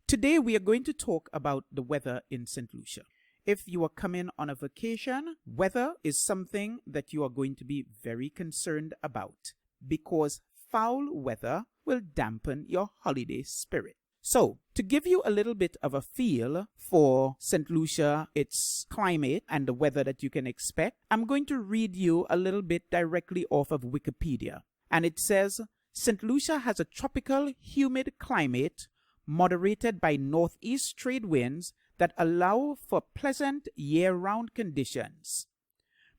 Today we are going to talk about the weather in St. Lucia. If you are coming on a vacation, weather is something that you are going to be very concerned about because foul weather will dampen your holiday spirit. So, to give you a little bit of a feel for St. Lucia, its climate, and the weather that you can expect, I'm going to read you a little bit directly off of Wikipedia. And it says, St. Lucia has a tropical, humid climate moderated by northeast trade winds that allow for pleasant year-round conditions.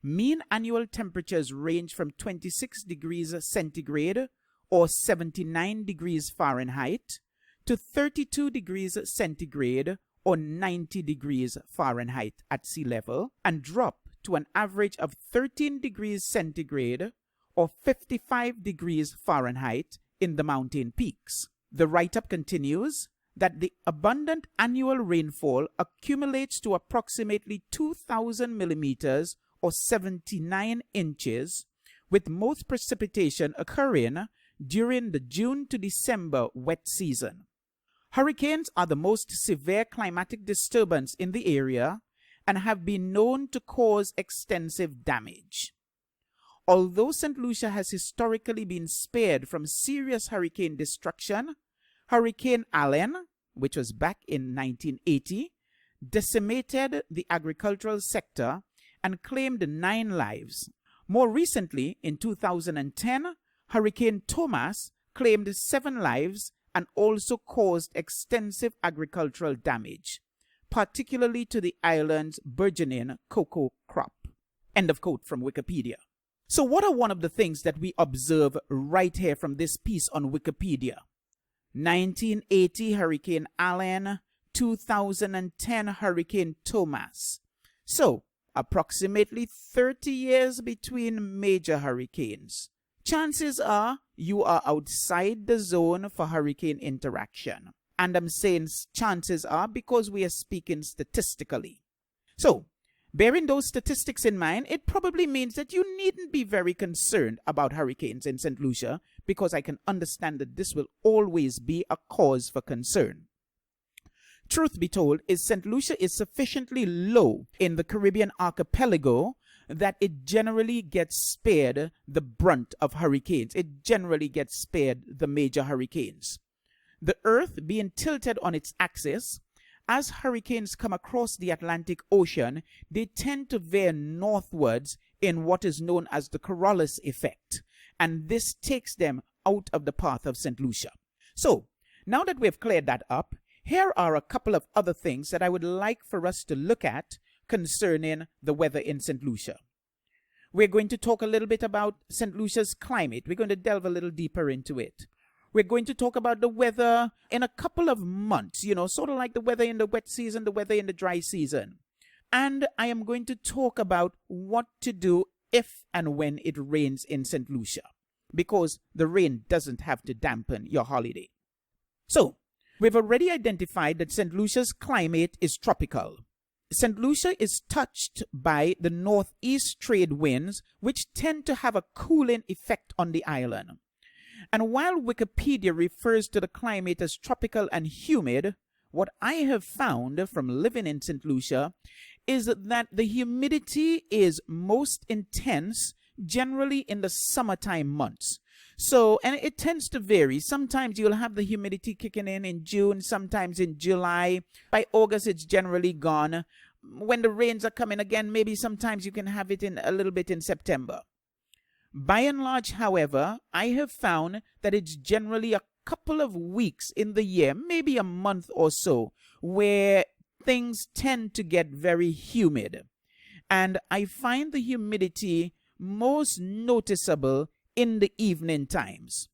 Mean annual temperatures range from 26 degrees centigrade or 79 degrees Fahrenheit to 32 degrees centigrade or 90 degrees Fahrenheit at sea level and drop to an average of 13 degrees centigrade or 55 degrees Fahrenheit in the mountain peaks. The write-up continues that the abundant annual rainfall accumulates to approximately 2,000 millimeters or 79 inches, with most precipitation occurring during the June to December wet season. Hurricanes are the most severe climatic disturbance in the area and have been known to cause extensive damage. Although St. Lucia has historically been spared from serious hurricane destruction, Hurricane Allen, which was back in 1980, decimated the agricultural sector and claimed 9 lives. More recently, in 2010, Hurricane Thomas claimed 7 lives and also caused extensive agricultural damage, particularly to the island's burgeoning cocoa crop. End of quote from Wikipedia. So what are one of the things that we observe right here from this piece on Wikipedia? 1980 Hurricane Allen, 2010 Hurricane Thomas. So, approximately 30 years between major hurricanes. Chances are you are outside the zone for hurricane interaction. And I'm saying chances are because we are speaking statistically. So, bearing those statistics in mind, it probably means that you needn't be very concerned about hurricanes in St. Lucia because I can understand that this will always be a cause for concern. Truth be told, St. Lucia is sufficiently low in the Caribbean archipelago that it generally gets spared the brunt of hurricanes. It generally gets spared the major hurricanes. The Earth being tilted on its axis, as hurricanes come across the Atlantic Ocean, they tend to veer northwards in what is known as the Coriolis effect, and this takes them out of the path of St. Lucia. So, now that we've cleared that up, here are a couple of other things that I would like for us to look at concerning the weather in St. Lucia. We're going to talk a little bit about St. Lucia's climate. We're going to delve a little deeper into it. We're going to talk about the weather in a couple of months, sort of like the weather in the wet season, the weather in the dry season. And I am going to talk about what to do if and when it rains in St. Lucia, because the rain doesn't have to dampen your holiday. So, we've already identified that St. Lucia's climate is tropical. St. Lucia is touched by the northeast trade winds, which tend to have a cooling effect on the island. And while Wikipedia refers to the climate as tropical and humid, what I have found from living in St. Lucia is that the humidity is most intense generally in the summertime months. So, and it tends to vary. Sometimes you'll have the humidity kicking in June, sometimes in July. By August, it's generally gone. When the rains are coming again, maybe sometimes you can have it in a little bit in September. By and large, however, I have found that it's generally a couple of weeks in the year, maybe a month or so, where things tend to get very humid. And I find the humidity most noticeable in the evening times.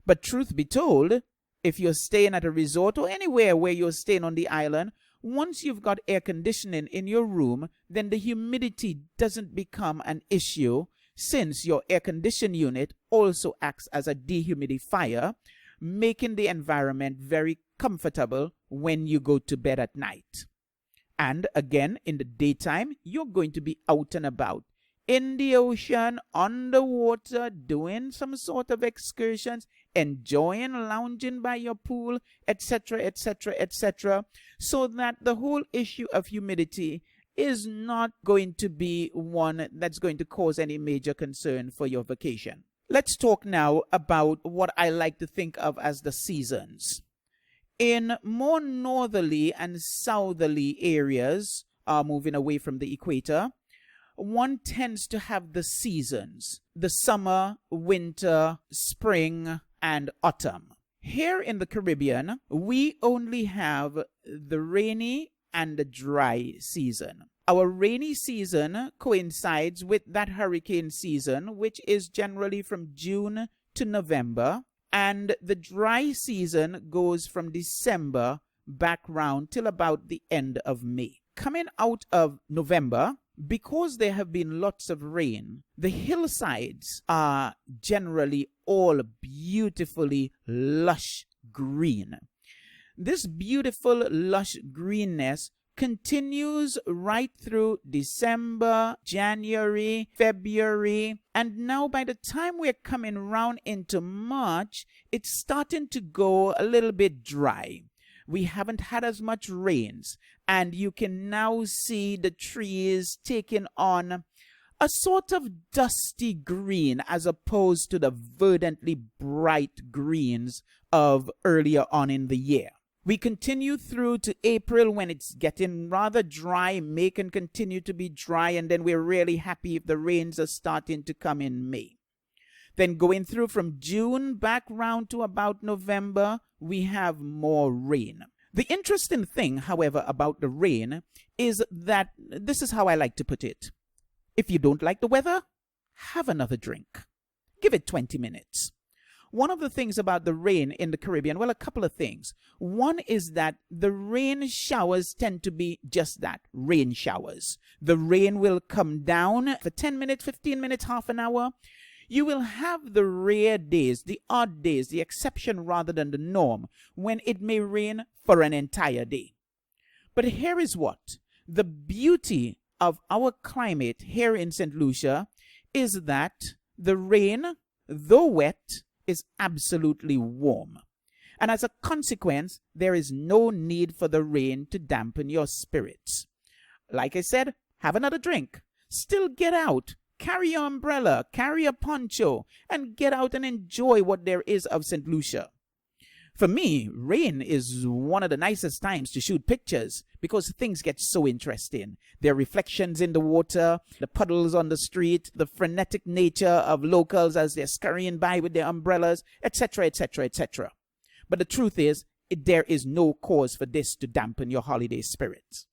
But truth be told, if you're staying at a resort or anywhere where you're staying on the island, once you've got air conditioning in your room, then the humidity doesn't become an issue, since your air conditioning unit also acts as a dehumidifier, making the environment very comfortable when you go to bed at night. And again, in the daytime, you're going to be out and about in the ocean, on the water, doing some sort of excursions. enjoying lounging by your pool, etc., etc., etc., so that the whole issue of humidity is not going to be one that's going to cause any major concern for your vacation. Let's talk now about what I like to think of as the seasons. In more northerly and southerly areas, moving away from the equator, one tends to have the seasons: the summer, winter, spring, and autumn. Here in the Caribbean, we only have the rainy and the dry season. Our rainy season coincides with that hurricane season, which is generally from June to November, and the dry season goes from December back round till about the end of May. Coming out of November, because there have been lots of rain, the hillsides are generally all beautifully lush green. This beautiful lush greenness continues right through December, January, February, and now by the time we're coming round into March, it's starting to go a little bit dry. We haven't had as much rains, and you can now see the trees taking on a sort of dusty green as opposed to the verdantly bright greens of earlier on in the year. We continue through to April when it's getting rather dry. May can continue to be dry, and then we're really happy if the rains are starting to come in May. Then going through from June back round to about November, we have more rain. The interesting thing, however, about the rain is that, this is how I like to put it: if you don't like the weather, have another drink. Give it 20 minutes. One of the things about the rain in the Caribbean, well, a couple of things. One is that the rain showers tend to be just that, rain showers. The rain will come down for 10 minutes, 15 minutes, half an hour. You will have the rare days, the odd days, the exception rather than the norm, when it may rain for an entire day. But here is what: the beauty of our climate here in St. Lucia is that the rain, though wet, is absolutely warm. And as a consequence, there is no need for the rain to dampen your spirits. Like I said, have another drink. Still get out. Carry your umbrella, carry a poncho, and get out and enjoy what there is of St. Lucia. For me, rain is one of the nicest times to shoot pictures because things get so interesting. There are reflections in the water, the puddles on the street, the frenetic nature of locals as they're scurrying by with their umbrellas, etc., etc., etc. But the truth is, there is no cause for this to dampen your holiday spirits.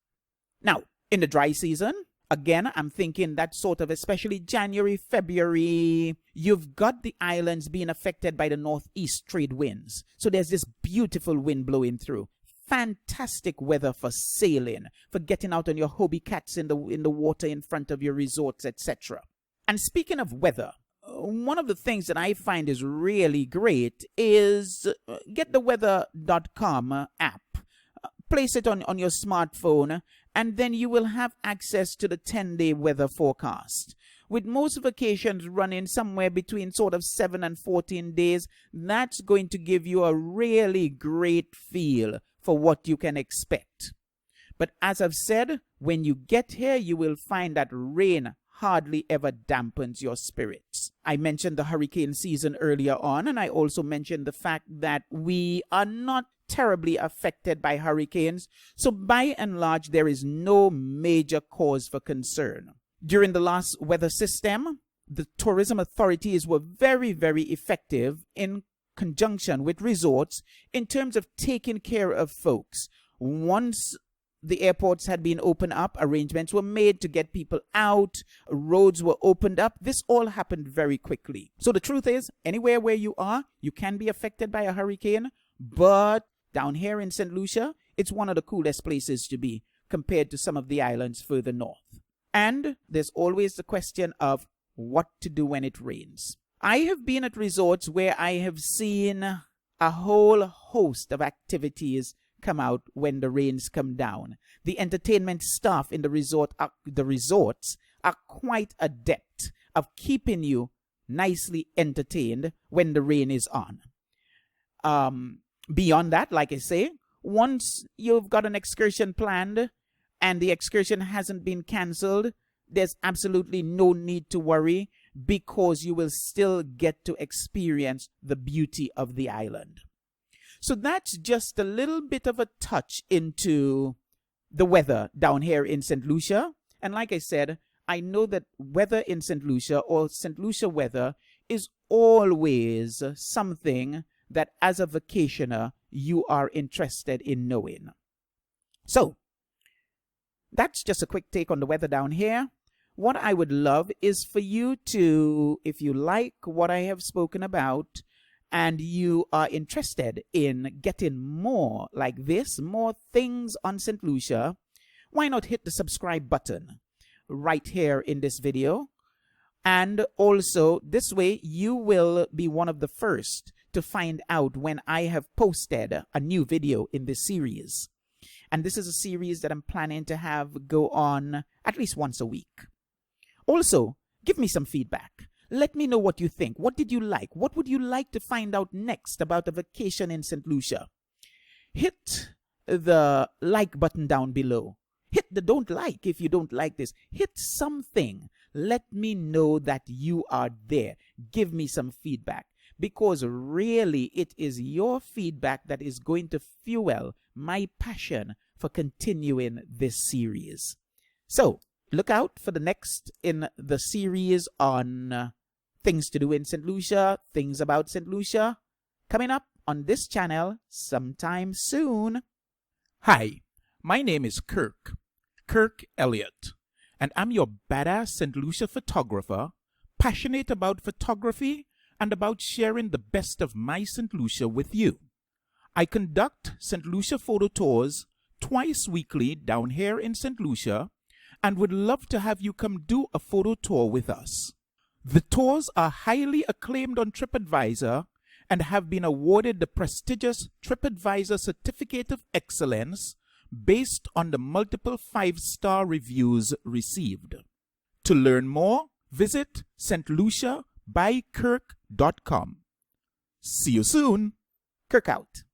Now, in the dry season, again, I'm thinking that sort of, especially January, February, you've got the islands being affected by the northeast trade winds. So there's this beautiful wind blowing through. Fantastic weather for sailing, for getting out on your hobie cats in the water in front of your resorts, etc. And speaking of weather, one of the things that I find is really great is get the weather.com app. Place it on your smartphone, and then you will have access to the 10-day weather forecast. With most vacations running somewhere between sort of 7 and 14 days, that's going to give you a really great feel for what you can expect. But as I've said, when you get here, you will find that rain hardly ever dampens your spirits. I mentioned the hurricane season earlier on, and I also mentioned the fact that we are not terribly affected by hurricanes, so by and large there is no major cause for concern. During the last weather system, the tourism authorities were very, very effective in conjunction with resorts in terms of taking care of folks. Once the airports had been opened up, arrangements were made to get people out, roads were opened up. This all happened very quickly. So the truth is, anywhere where you are, you can be affected by a hurricane, but down here in St. Lucia, it's one of the coolest places to be compared to some of the islands further north. And there's always the question of what to do when it rains. I have been at resorts where I have seen a whole host of activities come out when the rains come down. The entertainment staff in the resorts are quite adept of keeping you nicely entertained when the rain is on. beyond that, like I say, once you've got an excursion planned and the excursion hasn't been cancelled, there's absolutely no need to worry, because you will still get to experience the beauty of the island. So that's just a little bit of a touch into the weather down here in St. Lucia. And like I said, I know that weather in St. Lucia, or St. Lucia weather, is always something that as a vacationer you are interested in knowing. So that's just a quick take on the weather down here. What I would love is for you to, if you like what I have spoken about and you are interested in getting more like this, more things on St. Lucia, why not hit the subscribe button right here in this video? And also, this way you will be one of the first to find out when I have posted a new video in this series. And this is a series that I'm planning to have go on at least once a week. Also, give me some feedback. Let me know what you think. What did you like? What would you like to find out next about a vacation in St. Lucia? Hit the like button down below. Hit the don't like if you don't like this. Hit something. Let me know that you are there. Give me some feedback, because really it is your feedback that is going to fuel my passion for continuing this series. So, look out for the next in the series on things to do in St. Lucia, things about St. Lucia, coming up on this channel sometime soon. Hi, my name is Kirk Elliott, and I'm your badass St. Lucia photographer, passionate about photography and about sharing the best of my St. Lucia with you. I conduct St. Lucia photo tours twice weekly down here in St. Lucia, and would love to have you come do a photo tour with us. The tours are highly acclaimed on TripAdvisor and have been awarded the prestigious TripAdvisor Certificate of Excellence based on the multiple 5-star reviews received. To learn more, visit stluciabyKirk.com. See you soon. Kirk out.